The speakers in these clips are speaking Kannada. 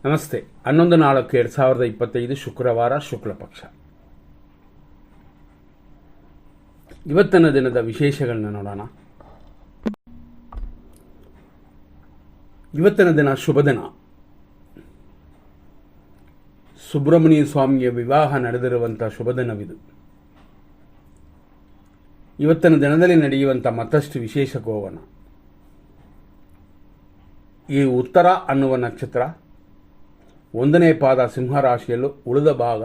ನಮಸ್ತೆ. 11/4/2025 ಶುಕ್ರವಾರ, ಶುಕ್ಲ ಪಕ್ಷ. ಇವತ್ತಿನ ದಿನದ ವಿಶೇಷಗಳನ್ನ ನೋಡೋಣ. ಇವತ್ತಿನ ದಿನ ಶುಭ ದಿನ. ಸುಬ್ರಹ್ಮಣ್ಯ ಸ್ವಾಮಿಯ ವಿವಾಹ ನಡೆದಿರುವಂಥ ಶುಭ ದಿನವಿದು. ಇವತ್ತಿನ ದಿನದಲ್ಲಿ ನಡೆಯುವಂಥ ಮತ್ತಷ್ಟು ವಿಶೇಷಕ್ಕೆ ಹೋಗೋಣ. ಈ ಉತ್ತರ ಅನ್ನುವ ನಕ್ಷತ್ರ 1ನೇ ಪಾದ ಸಿಂಹರಾಶಿಯಲ್ಲೂ, ಉಳಿದ ಭಾಗ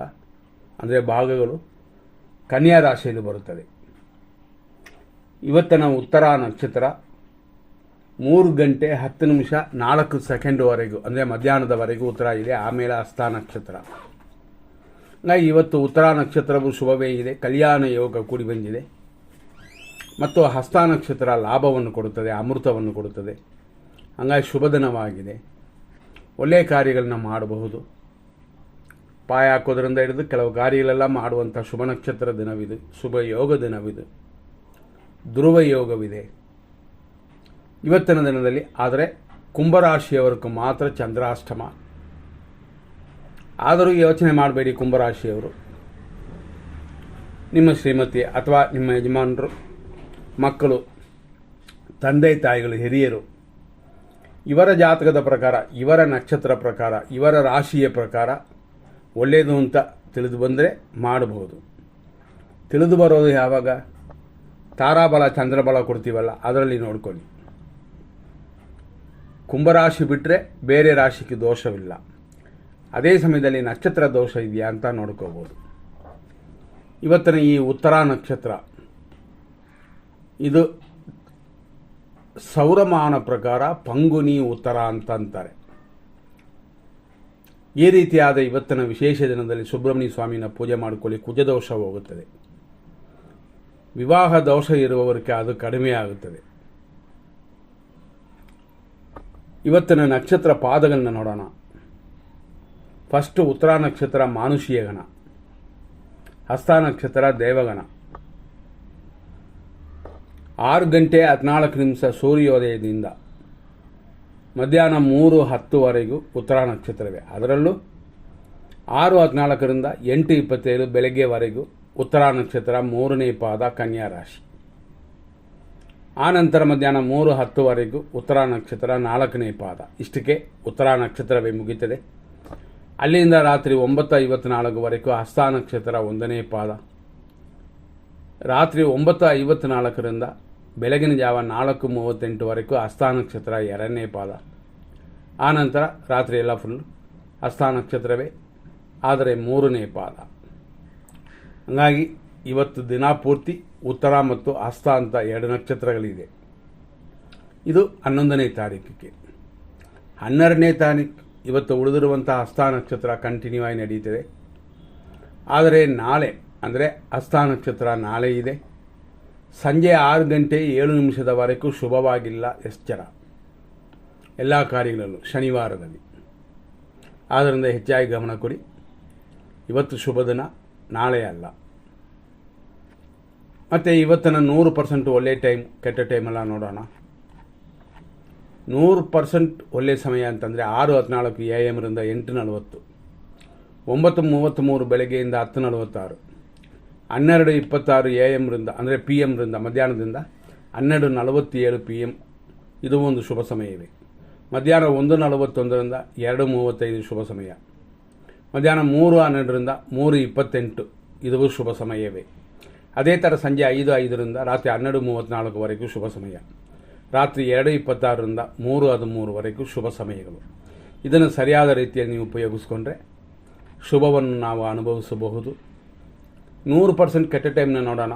ಅಂದರೆ ಭಾಗಗಳು ಕನ್ಯಾ ರಾಶಿಯಲ್ಲಿ ಬರುತ್ತದೆ. ಇವತ್ತಿನ ಉತ್ತರ ನಕ್ಷತ್ರ 3 ಗಂಟೆ 10 ನಿಮಿಷ 4 ಸೆಕೆಂಡ್ವರೆಗೂ ಅಂದರೆ ಮಧ್ಯಾಹ್ನದವರೆಗೂ ಉತ್ತರ ಇದೆ. ಆಮೇಲೆ ಹಸ್ತ ನಕ್ಷತ್ರ. ಹಾಗಾಗಿ ಇವತ್ತು ಉತ್ತರ ನಕ್ಷತ್ರವು ಶುಭವೇ ಇದೆ, ಕಲ್ಯಾಣ ಯೋಗ ಕೂಡಿ ಬಂದಿದೆ. ಮತ್ತು ಹಸ್ತ ನಕ್ಷತ್ರ ಲಾಭವನ್ನು ಕೊಡುತ್ತದೆ, ಅಮೃತವನ್ನು ಕೊಡುತ್ತದೆ. ಹಾಗಾಗಿ ಶುಭ ದಿನವಾಗಿದೆ. ಒಳ್ಳೆಯ ಕಾರ್ಯಗಳನ್ನ ಮಾಡಬಹುದು. ಪಾಯ ಹಾಕೋದ್ರಿಂದ ಹಿಡಿದು ಕೆಲವು ಕಾರ್ಯಗಳೆಲ್ಲ ಮಾಡುವಂಥ ಶುಭ ನಕ್ಷತ್ರ ದಿನವಿದು. ಶುಭ ಯೋಗ ದಿನವಿದು. ಧ್ರುವ ಯೋಗವಿದೆ ಇವತ್ತಿನ ದಿನದಲ್ಲಿ. ಆದರೆ ಕುಂಭರಾಶಿಯವರಿಗೆ ಮಾತ್ರ ಚಂದ್ರಾಷ್ಟಮ. ಆದರೂ ಯೋಚನೆ ಮಾಡಬೇಡಿ ಕುಂಭರಾಶಿಯವರು. ನಿಮ್ಮ ಶ್ರೀಮತಿ ಅಥವಾ ನಿಮ್ಮ ಯಜಮಾನರು, ಮಕ್ಕಳು, ತಂದೆ ತಾಯಿಗಳು, ಹಿರಿಯರು, ಇವರ ಜಾತಕದ ಪ್ರಕಾರ, ಇವರ ನಕ್ಷತ್ರ ಪ್ರಕಾರ, ಇವರ ರಾಶಿಯ ಪ್ರಕಾರ ಒಳ್ಳೆಯದು ಅಂತ ತಿಳಿದು ಬಂದರೆ ಮಾಡಬಹುದು. ತಿಳಿದು ಬರೋದು ಯಾವಾಗ? ತಾರಾಬಲ ಚಂದ್ರಬಲ ಕೊಡ್ತೀವಲ್ಲ, ಅದರಲ್ಲಿ ನೋಡ್ಕೊಳ್ಳಿ. ಕುಂಭರಾಶಿ ಬಿಟ್ಟರೆ ಬೇರೆ ರಾಶಿಗೆ ದೋಷವಿಲ್ಲ. ಅದೇ ಸಮಯದಲ್ಲಿ ನಕ್ಷತ್ರ ದೋಷ ಇದೆಯಾ ಅಂತ ನೋಡ್ಕೋಬೋದು. ಇವತ್ತಿನ ಈ ಉತ್ತರ ನಕ್ಷತ್ರ ಇದು ಸೌರಮಾನ ಪ್ರಕಾರ ಪಂಗುನಿ ಉತ್ತರ ಅಂತಾರೆ. ಈ ರೀತಿಯಾದ ಇವತ್ತಿನ ವಿಶೇಷ ದಿನದಲ್ಲಿ ಸುಬ್ರಹ್ಮಣ್ಯ ಸ್ವಾಮಿನ ಪೂಜೆ ಮಾಡಿಕೊಳ್ಳಿ. ಕುಜದೋಷ ಹೋಗುತ್ತದೆ. ವಿವಾಹ ದೋಷ ಇರುವವರಿಗೆ ಅದು ಕಡಿಮೆ ಆಗುತ್ತದೆ. ಇವತ್ತಿನ ನಕ್ಷತ್ರ ಪಾದಗಳನ್ನ ನೋಡೋಣ. ಫಸ್ಟ್ ಉತ್ತರ ನಕ್ಷತ್ರ ಮಾನುಷೀಯ ಗಣ, ಹಸ್ತ ನಕ್ಷತ್ರ ದೇವಗಣ. 6 ಗಂಟೆ 14 ನಿಮಿಷ ಸೂರ್ಯೋದಯದಿಂದ ಮಧ್ಯಾಹ್ನ 3:10ವರೆಗೂ ಉತ್ತರ ನಕ್ಷತ್ರವೇ. ಅದರಲ್ಲೂ 6:14ರಿಂದ 8:27 ಬೆಳಗ್ಗೆವರೆಗೂ ಉತ್ತರ ನಕ್ಷತ್ರ 3ನೇ ಪಾದ ಕನ್ಯಾ ರಾಶಿ. ಆನಂತರ ಮಧ್ಯಾಹ್ನ 3:10ವರೆಗೂ ಉತ್ತರ ನಕ್ಷತ್ರ 4ನೇ ಪಾದ. ಇಷ್ಟಕ್ಕೆ ಉತ್ತರ ನಕ್ಷತ್ರವೇ ಮುಗಿತದೆ. ಅಲ್ಲಿಂದ ರಾತ್ರಿ 9:54ವರೆಗೂ ಹಸ್ತ ನಕ್ಷತ್ರ 1ನೇ ಪಾದ. ರಾತ್ರಿ 9:54ರಿಂದ ಬೆಳಗಿನ ಜಾವ 4:38ವರೆಗೂ ಹಸ್ತ ನಕ್ಷತ್ರ 2ನೇ ಪಾದ. ಆನಂತರ ರಾತ್ರಿ ಎಲ್ಲ ಫುಲ್ ಹಸ್ತ ನಕ್ಷತ್ರವೇ, ಆದರೆ 3ನೇ ಪಾದ. ಹಾಗಾಗಿ ಇವತ್ತು ದಿನ ಪೂರ್ತಿ ಉತ್ತರ ಮತ್ತು ಹಸ್ತ ಅಂತ 2 ನಕ್ಷತ್ರಗಳಿದೆ. ಇದು 11ನೇ ತಾರೀಕಿಗೆ. 12ನೇ ತಾರೀಕು ಇವತ್ತು ಉಳಿದಿರುವಂಥ ಹಸ್ತ ನಕ್ಷತ್ರ ಕಂಟಿನ್ಯೂ ಆಗಿ ನಡೀತದೆ. ಆದರೆ ನಾಳೆ ಅಂದರೆ ಹಸ್ತ ನಕ್ಷತ್ರ ನಾಳೆ ಇದೆ. ಸಂಜೆ 6 ಗಂಟೆ 7 ನಿಮಿಷದವರೆಗೂ ಶುಭವಾಗಿಲ್ಲ, ಎಚ್ಚರ ಎಲ್ಲ ಕಾರ್ಯಗಳಲ್ಲೂ ಶನಿವಾರದಲ್ಲಿ. ಆದ್ದರಿಂದ ಹೆಚ್ಚಾಗಿ ಗಮನ ಕೊಡಿ. ಇವತ್ತು ಶುಭ ದಿನ, ನಾಳೆ ಅಲ್ಲ. ಮತ್ತು ಇವತ್ತಿನ 100% ಒಳ್ಳೆಯ ಟೈಮ್, ಕೆಟ್ಟ ಟೈಮೆಲ್ಲ ನೋಡೋಣ. 100% ಒಳ್ಳೆಯ ಸಮಯ ಅಂತಂದರೆ 6:14 AM ರಿಂದ 8:40, 9:33 ಬೆಳಗ್ಗೆಯಿಂದ 10:46, 12:26 AM ರಿಂದ ಅಂದರೆ PM ರಿಂದ ಮಧ್ಯಾಹ್ನದಿಂದ 12:47 PM. ಇದು ಒಂದು ಶುಭ ಸಮಯವೇ. ಮಧ್ಯಾಹ್ನ 1:41ರಿಂದ 2:35 ಶುಭ ಸಮಯ. ಮಧ್ಯಾಹ್ನ 3:12ರಿಂದ 3:28 ಇದು ಶುಭ ಸಮಯವೇ. ಅದೇ ಥರ ಸಂಜೆ 5:05ರಿಂದ ರಾತ್ರಿ 12:34ವರೆಗೂ ಶುಭ ಸಮಯ. ರಾತ್ರಿ 2:26ರಿಂದ 3:13ವರೆಗೂ ಶುಭ ಸಮಯಗಳು. ಇದನ್ನು ಸರಿಯಾದ ರೀತಿಯಲ್ಲಿ ನೀವು ಉಪಯೋಗಿಸ್ಕೊಂಡ್ರೆ ಶುಭವನ್ನು ನಾವು ಅನುಭವಿಸಬಹುದು. 100% ಕೆಟ್ಟ ಟೈಮ್ನ ನೋಡೋಣ.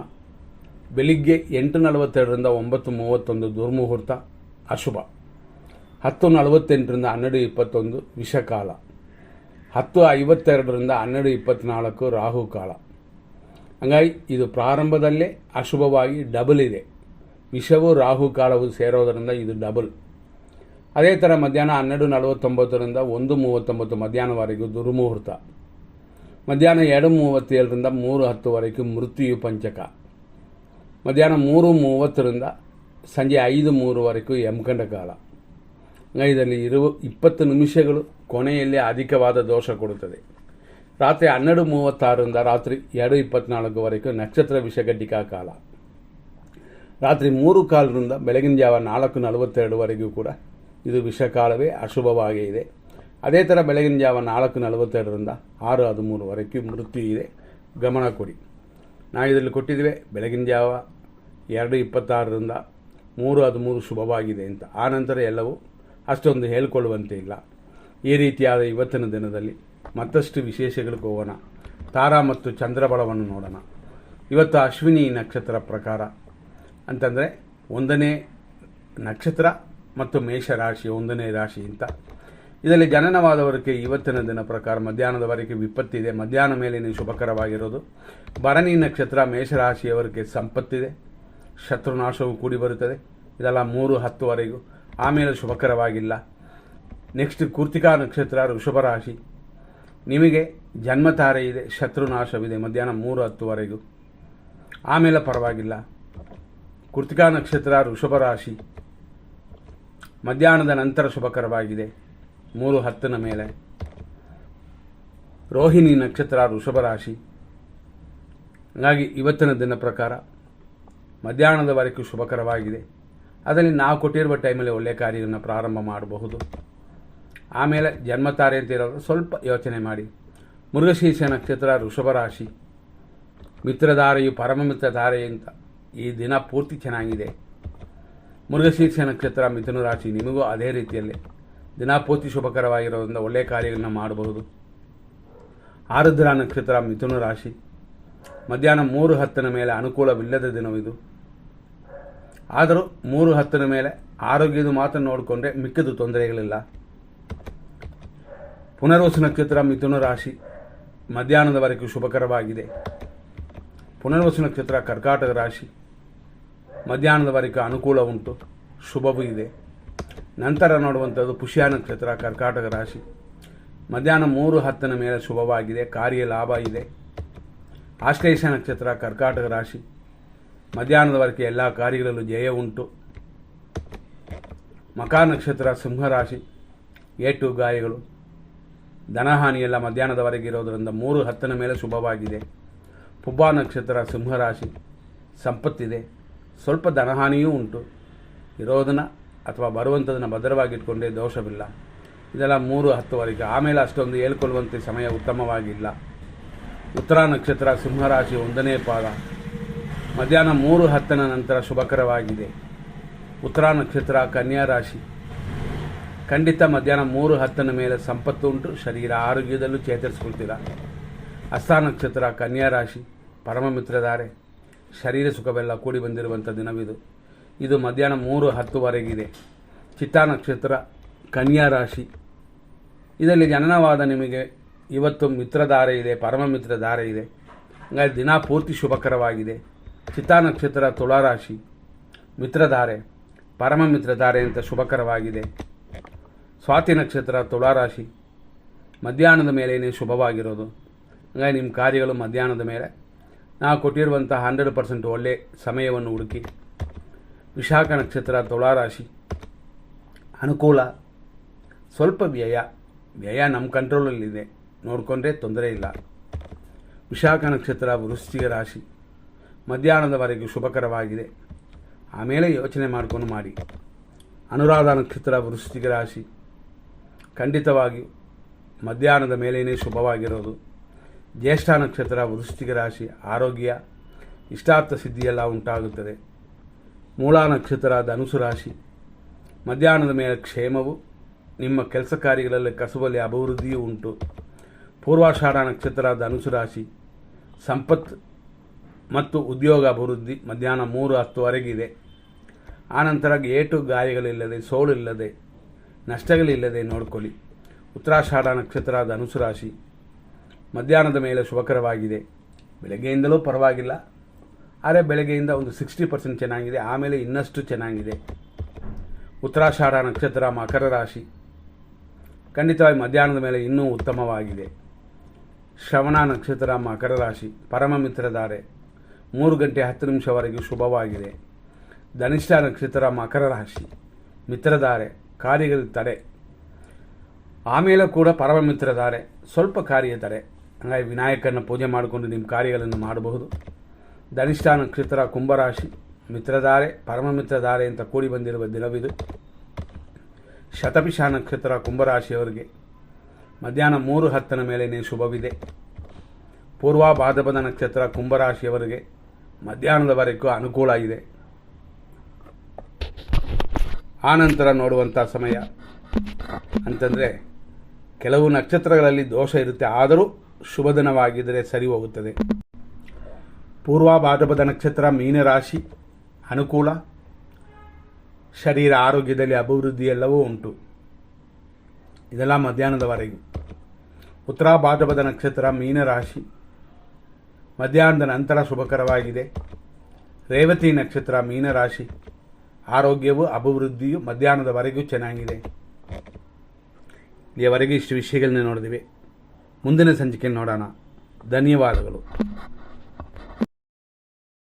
ಬೆಳಿಗ್ಗೆ 8:42ರಿಂದ 9:31 ದುರ್ಮುಹೂರ್ತ, ಅಶುಭ. 10:48ರಿಂದ 12:21 ವಿಷಕಾಲ. 10:52ರಿಂದ 12:24 ರಾಹುಕಾಲ. ಹಾಗಾಗಿ ಇದು ಪ್ರಾರಂಭದಲ್ಲೇ ಅಶುಭವಾಗಿ ಡಬಲ್ ಇದೆ. ವಿಷವು ರಾಹುಕಾಲವು ಸೇರೋದರಿಂದ ಇದು ಡಬಲ್. ಅದೇ ಥರ ಮಧ್ಯಾಹ್ನ 12:49ರಿಂದ 1:39 ಮಧ್ಯಾಹ್ನವರೆಗೂ ದುರ್ಮುಹೂರ್ತ. ಮಧ್ಯಾಹ್ನ 2:37ರಿಂದ 3:10ವರೆಗೂ ಮೃತ್ಯು ಪಂಚಕ. ಮಧ್ಯಾಹ್ನ 3:30ರಿಂದ ಸಂಜೆ 5:03ವರೆಗೂ ಯಮಗಂಡ ಕಾಲ. ಇದರಲ್ಲಿ ಇರುವ 20 ನಿಮಿಷಗಳು ಕೊನೆಯಲ್ಲಿ ಅಧಿಕವಾದ ದೋಷ ಕೊಡುತ್ತದೆ. ರಾತ್ರಿ 12:36ರಿಂದ ರಾತ್ರಿ 2:24ವರೆಗೂ ನಕ್ಷತ್ರ ವಿಷಘಟಿಕಾ ಕಾಲ. ರಾತ್ರಿ 3:15ರಿಂದ ಬೆಳಗಿನ ಜಾವ 4:42ವರೆಗೂ ಕೂಡ ಇದು ವಿಷಕಾಲವೇ, ಅಶುಭವಾಗೇ ಇದೆ. ಅದೇ ಥರ ಬೆಳಗಿನ ಜಾವ 4:42ರಿಂದ 6:13ವರೆಗೂ ಮೃತ್ಯು ಇದೆ, ಗಮನ ಕೊಡಿ. ನಾವು ಇದರಲ್ಲಿ ಕೊಟ್ಟಿದ್ದೇವೆ ಬೆಳಗಿನ ಜಾವ 2:26ರಿಂದ 3:13 ಶುಭವಾಗಿದೆ ಅಂತ. ಆನಂತರ ಎಲ್ಲವೂ ಅಷ್ಟೊಂದು ಹೇಳ್ಕೊಳ್ಳುವಂತೆ ಇಲ್ಲ. ಈ ರೀತಿಯಾದ ಇವತ್ತಿನ ದಿನದಲ್ಲಿ ಮತ್ತಷ್ಟು ವಿಶೇಷಗಳಿಗೆ ಹೋಗೋಣ. ತಾರಾ ಮತ್ತು ಚಂದ್ರಬಲವನ್ನು ನೋಡೋಣ. ಇವತ್ತು ಅಶ್ವಿನಿ ನಕ್ಷತ್ರ ಪ್ರಕಾರ ಅಂತಂದರೆ 1ನೇ ನಕ್ಷತ್ರ ಮತ್ತು ಮೇಷರಾಶಿ 1ನೇ ರಾಶಿ ಅಂತ. ಇದರಲ್ಲಿ ಜನನವಾದವರಿಗೆ ಇವತ್ತಿನ ದಿನ ಪ್ರಕಾರ ಮಧ್ಯಾಹ್ನದವರೆಗೆ ವಿಪತ್ತಿದೆ. ಮಧ್ಯಾಹ್ನ ಮೇಲೆ ಶುಭಕರವಾಗಿರೋದು. ಭರಣಿ ನಕ್ಷತ್ರ ಮೇಷರಾಶಿಯವರಿಗೆ ಸಂಪತ್ತಿದೆ, ಶತ್ರುನಾಶವು ಕೂಡಿ ಬರುತ್ತದೆ. ಇದೆಲ್ಲ 3:10ವರೆಗೂ, ಆಮೇಲೆ ಶುಭಕರವಾಗಿಲ್ಲ. ನೆಕ್ಸ್ಟ್ ಕೃತಿಕಾ ನಕ್ಷತ್ರ ವೃಷಭ ರಾಶಿ, ನಿಮಗೆ ಜನ್ಮತಾರೆ ಇದೆ, ಶತ್ರುನಾಶವಿದೆ ಮಧ್ಯಾಹ್ನ 3:10ವರೆಗೂ, ಆಮೇಲೆ ಪರವಾಗಿಲ್ಲ. ಕೃತಿಕಾ ನಕ್ಷತ್ರ ವೃಷಭ ರಾಶಿ ಮಧ್ಯಾಹ್ನದ ನಂತರ ಶುಭಕರವಾಗಿದೆ 3:10ನ ಮೇಲೆ. ರೋಹಿಣಿ ನಕ್ಷತ್ರ ವೃಷಭ ರಾಶಿ, ಹಾಗಾಗಿ ಇವತ್ತಿನ ದಿನ ಪ್ರಕಾರ ಮಧ್ಯಾಹ್ನದವರೆಗೂ ಶುಭಕರವಾಗಿದೆ. ಅದರಲ್ಲಿ ನಾವು ಕೊಟ್ಟಿರುವ ಟೈಮಲ್ಲಿ ಒಳ್ಳೆಯ ಕಾರ್ಯಗಳನ್ನು ಪ್ರಾರಂಭ ಮಾಡಬಹುದು. ಆಮೇಲೆ ಜನ್ಮತಾರೆ ಅಂತ ಇರೋರು ಸ್ವಲ್ಪ ಯೋಚನೆ ಮಾಡಿ. ಮೃಗಶೀರ್ಷ ನಕ್ಷತ್ರ ವೃಷಭ ರಾಶಿ, ಮಿತ್ರಧಾರೆಯು ಪರಮ ಮಿತ್ರಧಾರೆ ಅಂತ ಈ ದಿನ ಪೂರ್ತಿ ಚೆನ್ನಾಗಿದೆ. ಮೃಗಶೀರ್ಷ ನಕ್ಷತ್ರ ಮಿಥುನ ರಾಶಿ, ನಿಮಗೂ ಅದೇ ರೀತಿಯಲ್ಲಿ ದಿನ ಪೂರ್ತಿ ಶುಭಕರವಾಗಿರೋದ್ರಿಂದ ಒಳ್ಳೆಯ ಕಾರ್ಯಗಳನ್ನು ಮಾಡಬಹುದು. ಆರುದ್ರ ನಕ್ಷತ್ರ ಮಿಥುನ ರಾಶಿ, ಮಧ್ಯಾಹ್ನ 3:10ನ ಮೇಲೆ ಅನುಕೂಲವಿಲ್ಲದ ದಿನವಿದು. ಆದರೂ 3:10ನ ಮೇಲೆ ಆರೋಗ್ಯದ ಮಾತ್ರ ನೋಡಿಕೊಂಡ್ರೆ ಮಿಕ್ಕಿದ ತೊಂದರೆಗಳಿಲ್ಲ. ಪುನರ್ವಸು ನಕ್ಷತ್ರ ಮಿಥುನ ರಾಶಿ, ಮಧ್ಯಾಹ್ನದವರೆಗೂ ಶುಭಕರವಾಗಿದೆ. ಪುನರ್ವಸು ನಕ್ಷತ್ರ ಕರ್ಕಾಟಕ ರಾಶಿ, ಮಧ್ಯಾಹ್ನದವರೆಗೂ ಅನುಕೂಲ ಉಂಟು, ಶುಭವೂ ಇದೆ. ನಂತರ ನೋಡುವಂಥದ್ದು ಪುಷ್ಯ ನಕ್ಷತ್ರ ಕರ್ಕಾಟಕ ರಾಶಿ, ಮಧ್ಯಾಹ್ನ 3:10ನ ಮೇಲೆ ಶುಭವಾಗಿದೆ, ಕಾರ್ಯ ಲಾಭ ಇದೆ. ಆಶ್ಲೇಷ ನಕ್ಷತ್ರ ಕರ್ಕಾಟಕ ರಾಶಿ, ಮಧ್ಯಾಹ್ನದವರೆಗೆ ಎಲ್ಲ ಕಾರ್ಯಗಳಲ್ಲೂ ಜಯ ಉಂಟು. ಮಕಾ ನಕ್ಷತ್ರ ಸಿಂಹರಾಶಿ, ಏಟು ಗಾಯಗಳು, ಧನಹಾನಿಯೆಲ್ಲ ಮಧ್ಯಾಹ್ನದವರೆಗೆ ಇರೋದರಿಂದ 3:10ನ ಮೇಲೆ ಶುಭವಾಗಿದೆ. ಪುಬ್ಬ ನಕ್ಷತ್ರ ಸಿಂಹರಾಶಿ, ಸಂಪತ್ತಿದೆ, ಸ್ವಲ್ಪ ಧನಹಾನಿಯೂ ಉಂಟು. ಇರೋದನ್ನು ಅಥವಾ ಬರುವಂಥದನ್ನು ಭದ್ರವಾಗಿಟ್ಕೊಂಡೇ ದೋಷವಿಲ್ಲ. ಇದೆಲ್ಲ 3:10ವರೆಗೆ, ಆಮೇಲೆ ಅಷ್ಟೊಂದು ಹೇಳ್ಕೊಳ್ಳುವಂತೆ ಸಮಯ ಉತ್ತಮವಾಗಿಲ್ಲ. ಉತ್ತರ ನಕ್ಷತ್ರ ಸಿಂಹರಾಶಿ 1ನೇ ಪಾದ, ಮಧ್ಯಾಹ್ನ 3:10ನ ನಂತರ ಶುಭಕರವಾಗಿದೆ. ಉತ್ತರ ನಕ್ಷತ್ರ ಕನ್ಯಾ ರಾಶಿ, ಖಂಡಿತ ಮಧ್ಯಾಹ್ನ 3:10ನ ಮೇಲೆ ಸಂಪತ್ತು ಉಂಟು, ಶರೀರ ಆರೋಗ್ಯದಲ್ಲೂ ಚೇತರಿಸ್ಕೊಳ್ತೀರ. ಹಸ್ತ ನಕ್ಷತ್ರ ಕನ್ಯಾ ರಾಶಿ, ಪರಮ ಮಿತ್ರಧಾರೆ, ಶರೀರ ಸುಖವೆಲ್ಲ ಕೂಡಿ ಬಂದಿರುವಂಥ ದಿನವಿದು. ಇದು ಮಧ್ಯಾಹ್ನ 3:10ವರೆಗಿದೆ. ಚಿತ್ತಾ ನಕ್ಷತ್ರ ಕನ್ಯಾ ರಾಶಿ, ಇದರಲ್ಲಿ ಜನನವಾದ ನಿಮಗೆ ಇವತ್ತು ಮಿತ್ರಧಾರೆ ಇದೆ, ಪರಮ ಮಿತ್ರಧಾರೆ ಇದೆ. ಹಾಗಾಗಿ ದಿನ ಪೂರ್ತಿ ಶುಭಕರವಾಗಿದೆ. ಚಿತ್ತಾ ನಕ್ಷತ್ರ ತುಳಾರಾಶಿ, ಮಿತ್ರಧಾರೆ, ಪರಮ ಮಿತ್ರಧಾರೆ ಅಂತ ಶುಭಕರವಾಗಿದೆ. ಸ್ವಾತಿ ನಕ್ಷತ್ರ ತುಳಾರಾಶಿ, ಮಧ್ಯಾಹ್ನದ ಮೇಲೇ ಶುಭವಾಗಿರೋದು. ಹಾಗಾಗಿ ನಿಮ್ಮ ಕಾರ್ಯಗಳು ಮಧ್ಯಾಹ್ನದ ಮೇಲೆ ನಾವು ಕೊಟ್ಟಿರುವಂಥ 100% ಒಳ್ಳೆಯ ಸಮಯವನ್ನು ಹುಡುಕಿ. ವಿಶಾಖ ನಕ್ಷತ್ರ ತುಳಾರಾಶಿ, ಅನುಕೂಲ, ಸ್ವಲ್ಪ ವ್ಯಯ ನಮ್ಮ ಕಂಟ್ರೋಲಲ್ಲಿದೆ, ನೋಡಿಕೊಂಡ್ರೆ ತೊಂದರೆ ಇಲ್ಲ. ವಿಶಾಖ ನಕ್ಷತ್ರ ವೃಶ್ಚಿಕ ರಾಶಿ, ಮಧ್ಯಾಹ್ನದವರೆಗೂ ಶುಭಕರವಾಗಿದೆ, ಆಮೇಲೆ ಯೋಚನೆ ಮಾಡಿಕೊಂಡು ಮಾಡಿ. ಅನುರಾಧ ನಕ್ಷತ್ರ ವೃಶ್ಚಿಕ ರಾಶಿ, ಖಂಡಿತವಾಗಿಯೂ ಮಧ್ಯಾಹ್ನದ ಮೇಲೇ ಶುಭವಾಗಿರೋದು. ಜ್ಯೇಷ್ಠ ನಕ್ಷತ್ರ ವೃಶ್ಚಿಕ ರಾಶಿ, ಆರೋಗ್ಯ, ಇಷ್ಟಾರ್ಥ ಸಿದ್ಧಿಯೆಲ್ಲ ಉಂಟಾಗುತ್ತದೆ. ಮೂಲ ನಕ್ಷತ್ರ ಧನುಸು ರಾಶಿ, ಮಧ್ಯಾಹ್ನದ ಮೇಲೆ ಕ್ಷೇಮವು, ನಿಮ್ಮ ಕೆಲಸ ಕಾರ್ಯಗಳಲ್ಲಿ ಕಸುಬಲ್ಲಿ ಅಭಿವೃದ್ಧಿಯೂ ಉಂಟು. ಪೂರ್ವಾಷಾಢ ನಕ್ಷತ್ರ ಧನುಸು ರಾಶಿ, ಸಂಪತ್ತು ಮತ್ತು ಉದ್ಯೋಗ ಅಭಿವೃದ್ಧಿ ಮಧ್ಯಾಹ್ನ 3:10ವರೆಗಿದೆ. ಆನಂತರ ಏಟು ಗಾಯಗಳಿಲ್ಲದೆ, ಸೋಲಿಲ್ಲದೆ, ನಷ್ಟಗಳಿಲ್ಲದೆ ನೋಡ್ಕೊಳ್ಳಿ. ಉತ್ತರಾಷಾಢ ನಕ್ಷತ್ರ ಧನುಸು ರಾಶಿ, ಮಧ್ಯಾಹ್ನದ ಮೇಲೆ ಶುಭಕರವಾಗಿದೆ. ಬೆಳಗ್ಗೆಯಿಂದಲೂ ಪರವಾಗಿಲ್ಲ, ಆದರೆ ಬೆಳಗ್ಗೆಯಿಂದ ಒಂದು 60% ಚೆನ್ನಾಗಿದೆ, ಆಮೇಲೆ ಇನ್ನಷ್ಟು ಚೆನ್ನಾಗಿದೆ. ಉತ್ತರಾಷಾಢ ನಕ್ಷತ್ರ ಮಕರ ರಾಶಿ, ಖಂಡಿತವಾಗಿ ಮಧ್ಯಾಹ್ನದ ಮೇಲೆ ಇನ್ನೂ ಉತ್ತಮವಾಗಿದೆ. ಶ್ರವಣ ನಕ್ಷತ್ರ ಮಕರ ರಾಶಿ, ಪರಮ ಮಿತ್ರಧಾರೆ, 3:10 ಶುಭವಾಗಿದೆ. ಧನಿಷ್ಠ ನಕ್ಷತ್ರ ಮಕರ ರಾಶಿ, ಮಿತ್ರಧಾರೆ, ಕಾರ್ಯಗಳ ತಡೆ, ಆಮೇಲೆ ಕೂಡ ಪರಮ ಮಿತ್ರಧಾರೆ ಸ್ವಲ್ಪ ಕಾರ್ಯ ತಡೆ. ಹಾಗಾಗಿ ವಿನಾಯಕನ ಪೂಜೆ ಮಾಡಿಕೊಂಡು ನಿಮ್ಮ ಕಾರ್ಯಗಳನ್ನು ಮಾಡಬಹುದು. ಧನಿಷ್ಠ ನಕ್ಷತ್ರ ಕುಂಭರಾಶಿ ಮಿತ್ರಧಾರೆ ಪರಮ ಮಿತ್ರಧಾರೆ ಅಂತ ಕೂಡಿ ಬಂದಿರುವ ದಿನವಿದು. ಶತಭಿಷ ನಕ್ಷತ್ರ ಕುಂಭರಾಶಿಯವರಿಗೆ ಮಧ್ಯಾಹ್ನ 3:10 ಮೇಲೇನೆ ಶುಭವಿದೆ. ಪೂರ್ವ ಭಾದ್ರಪದ ನಕ್ಷತ್ರ ಕುಂಭರಾಶಿಯವರಿಗೆ ಮಧ್ಯಾಹ್ನದವರೆಗೂ ಅನುಕೂಲ ಇದೆ. ಆನಂತರ ನೋಡುವಂಥ ಸಮಯ ಅಂತಂದರೆ ಕೆಲವು ನಕ್ಷತ್ರಗಳಲ್ಲಿ ದೋಷ ಇರುತ್ತೆ, ಆದರೂ ಶುಭ ದಿನವಾಗಿದ್ದರೆ ಸರಿ ಹೋಗುತ್ತದೆ. ಪೂರ್ವ ಭಾದ್ರಪದ ನಕ್ಷತ್ರ ಮೀನರಾಶಿ ಅನುಕೂಲ, ಶರೀರ ಆರೋಗ್ಯದಲ್ಲಿ ಅಭಿವೃದ್ಧಿ ಎಲ್ಲವೂ ಉಂಟು. ಇದೆಲ್ಲ ಮಧ್ಯಾಹ್ನದವರೆಗೂ. ಉತ್ತರ ಭಾದ್ರಪದ ನಕ್ಷತ್ರ ಮೀನರಾಶಿ ಮಧ್ಯಾಹ್ನದ ನಂತರ ಶುಭಕರವಾಗಿದೆ. ರೇವತಿ ನಕ್ಷತ್ರ ಮೀನರಾಶಿ ಆರೋಗ್ಯವು ಅಭಿವೃದ್ಧಿಯು ಮಧ್ಯಾಹ್ನದವರೆಗೂ ಚೆನ್ನಾಗಿದೆ. ಇಲ್ಲಿಯವರೆಗೆ ಇಷ್ಟು ವಿಷಯಗಳನ್ನ ನೋಡಿದಿವಿ. ಮುಂದಿನ ಸಂಚಿಕೆ ನೋಡೋಣ. ಧನ್ಯವಾದಗಳು.